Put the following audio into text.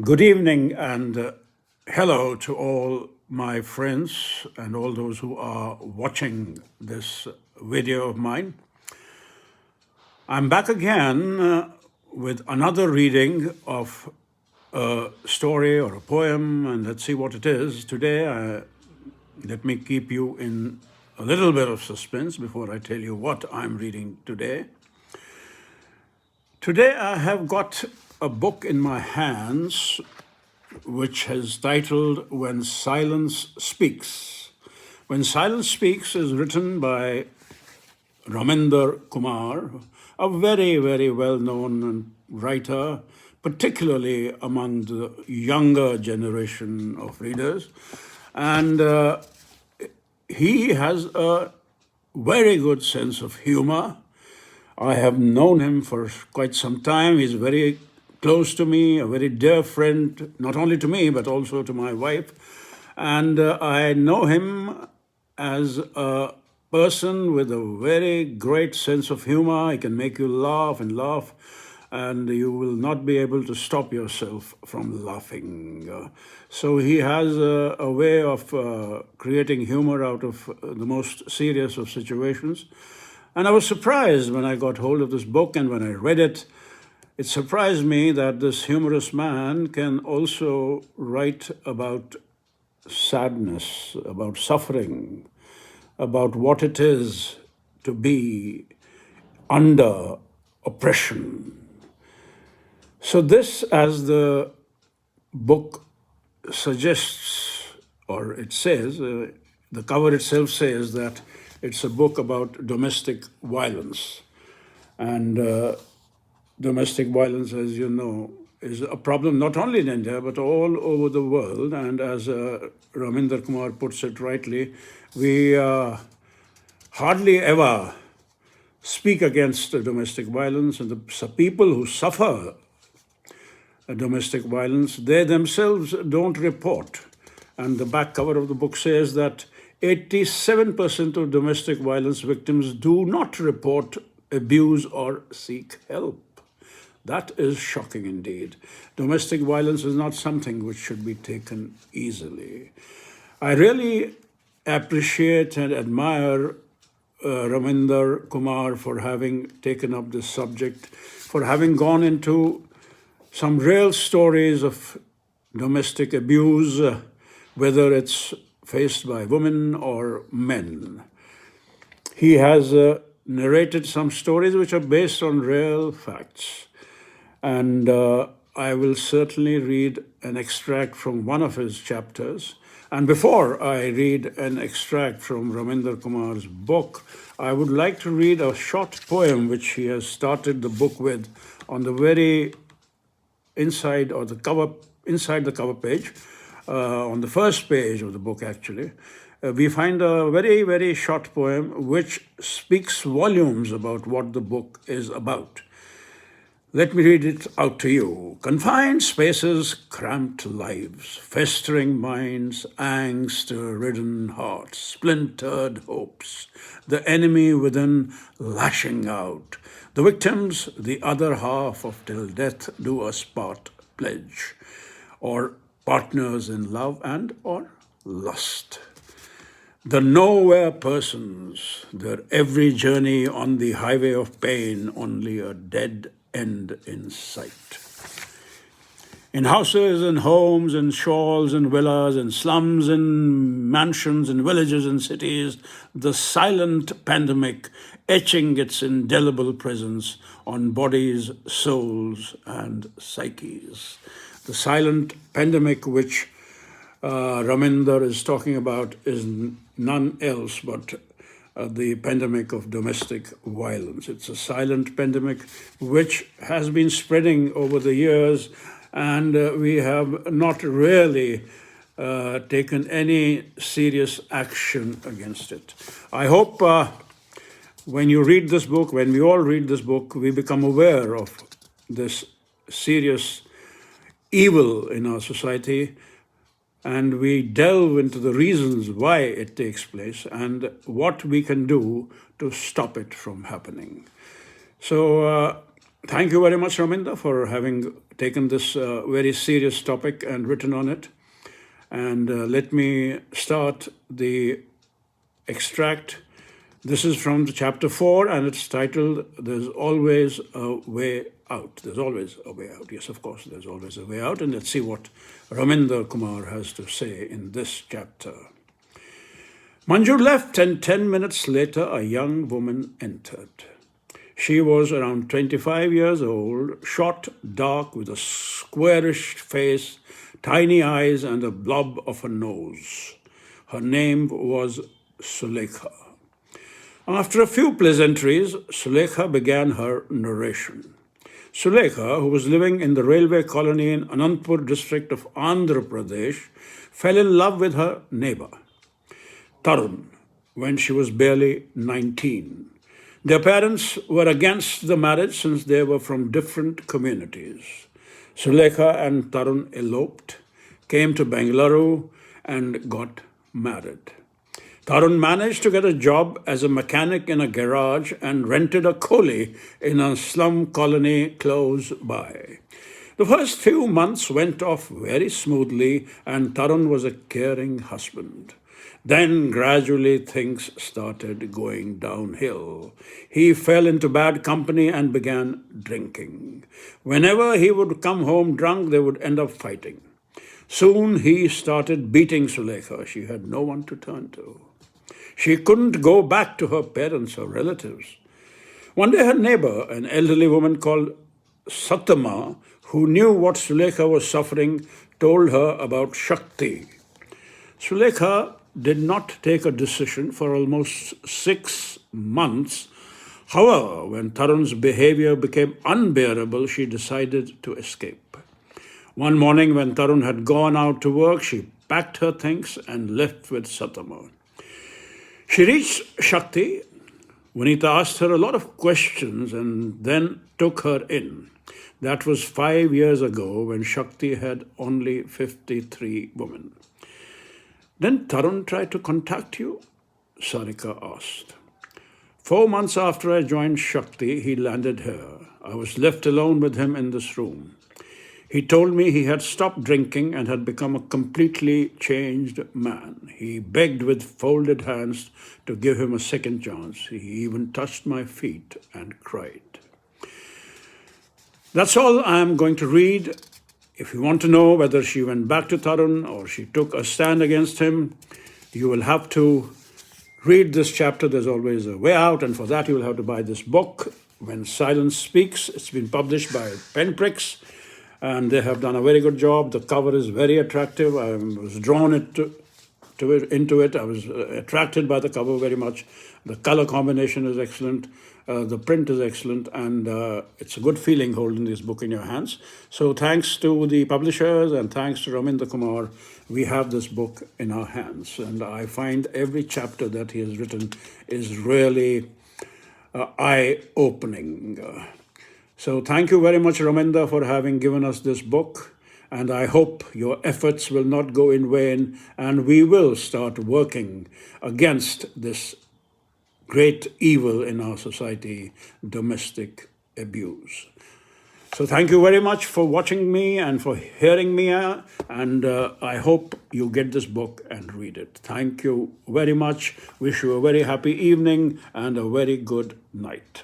Good evening and hello to all my friends and all those who are watching this video of mine. I'm back again with another reading of a story or a poem, and let's see what it is. Today, let me keep you in a little bit of suspense before I tell you what I'm reading today. Today, I have got a book in my hands which is titled When Silence Speaks. When Silence Speaks is written by Raminder Kumar, a very, very well-known writer, particularly among the younger generation of readers. And he has a very good sense of humor. I have known him for quite some time. He's very close to me, a very dear friend, not only to me, but also to my wife. And I know him as a person with a very great sense of humor. He can make you laugh and laugh, and you will not be able to stop yourself from laughing. So he has a way of creating humor out of the most serious of situations. And I was surprised when I got hold of this book, and when I read it, it surprised me that this humorous man can also write about sadness, about suffering, about what it is to be under oppression. So this, as the book suggests, or it says, the cover itself says that it's a book about domestic violence. And domestic violence, as you know, is a problem not only in India, but all over the world. And as Raminder Kumar puts it rightly, we hardly ever speak against domestic violence, and the people who suffer domestic violence, they themselves don't report. And the back cover of the book says that 87% of domestic violence victims do not report abuse or seek help. That is shocking indeed. Domestic violence is not something which should be taken easily. I really appreciate and admire Raminder Kumar for having taken up this subject, for having gone into some real stories of domestic abuse, whether it's faced by women or men. He has narrated some stories which are based on real facts. And I will certainly read an extract from one of his chapters. And before I read an extract from Raminder Kumar's book, I would like to read a short poem which he has started the book with on the very inside the cover page, on the first page of the book actually. We find a very, very short poem which speaks volumes about what the book is about. Let me read it out to you. Confined spaces, cramped lives, festering minds, angst-ridden hearts, splintered hopes, the enemy within lashing out, the victims, the other half of till death do us part pledge, or partners in love and or lust. The nowhere persons, their every journey on the highway of pain, only a dead end in sight. In houses and homes and shawls and villas and slums and mansions and villages and cities, the silent pandemic etching its indelible presence on bodies, souls, and psyches. The silent pandemic which Raminder is talking about is none else but the pandemic of domestic violence. It's a silent pandemic which has been spreading over the years, and we have not really taken any serious action against it. I hope when you read this book, when we all read this book, we become aware of this serious evil in our society, and we delve into the reasons why it takes place and what we can do to stop it from happening. So Thank you very much, Raminda, for having taken this very serious topic and written on it. And let me start the extract. This is from the chapter 4, and it's titled, There's Always a Way Out. There's always a way out. Yes, of course, there's always a way out. And let's see what Raminda Kumar has to say in this chapter. Manju left, and 10 minutes later, a young woman entered. She was around 25 years old, short, dark, with a squarish face, tiny eyes, and a blob of a nose. Her name was Sulekha. After a few pleasantries, Sulekha began her narration. Sulekha, who was living in the railway colony in Anandpur district of Andhra Pradesh, fell in love with her neighbor, Tarun, when she was barely 19. Their parents were against the marriage since they were from different communities. Sulekha and Tarun eloped, came to Bengaluru, and got married. Tarun managed to get a job as a mechanic in a garage and rented a koli in a slum colony close by. The first few months went off very smoothly, and Tarun was a caring husband. Then gradually things started going downhill. He fell into bad company and began drinking. Whenever he would come home drunk, they would end up fighting. Soon he started beating Sulekha. She had no one to turn to. She couldn't go back to her parents or relatives. One day her neighbor, an elderly woman called Satama, who knew what Sulekha was suffering, told her about Shakti. Sulekha did not take a decision for almost 6 months. However, when Tarun's behavior became unbearable, she decided to escape. One morning, when Tarun had gone out to work, she packed her things and left with Satama. She reached Shakti. Vanita asked her a lot of questions and then took her in. That was 5 years ago when Shakti had only 53 women. Then Tarun tried to contact you? Sarika asked. 4 months after I joined Shakti, he landed here. I was left alone with him in this room. He told me he had stopped drinking and had become a completely changed man. He begged with folded hands to give him a second chance. He even touched my feet and cried. That's all I am going to read. If you want to know whether she went back to Tarun or she took a stand against him, you will have to read this chapter. There's always a way out, and for that you will have to buy this book, When Silence Speaks. It's been published by Penpricks, and they have done a very good job. The cover is very attractive. I was drawn into it. I was attracted by the cover very much. The color combination is excellent. The print is excellent, and it's a good feeling holding this book in your hands. So thanks to the publishers and thanks to Raminda Kumar, we have this book in our hands. And I find every chapter that he has written is really eye-opening. So thank you very much, Raminda, for having given us this book. And I hope your efforts will not go in vain, and we will start working against this great evil in our society, domestic abuse. So thank you very much for watching me and for hearing me, and I hope you get this book and read it. Thank you very much. Wish you a very happy evening and a very good night.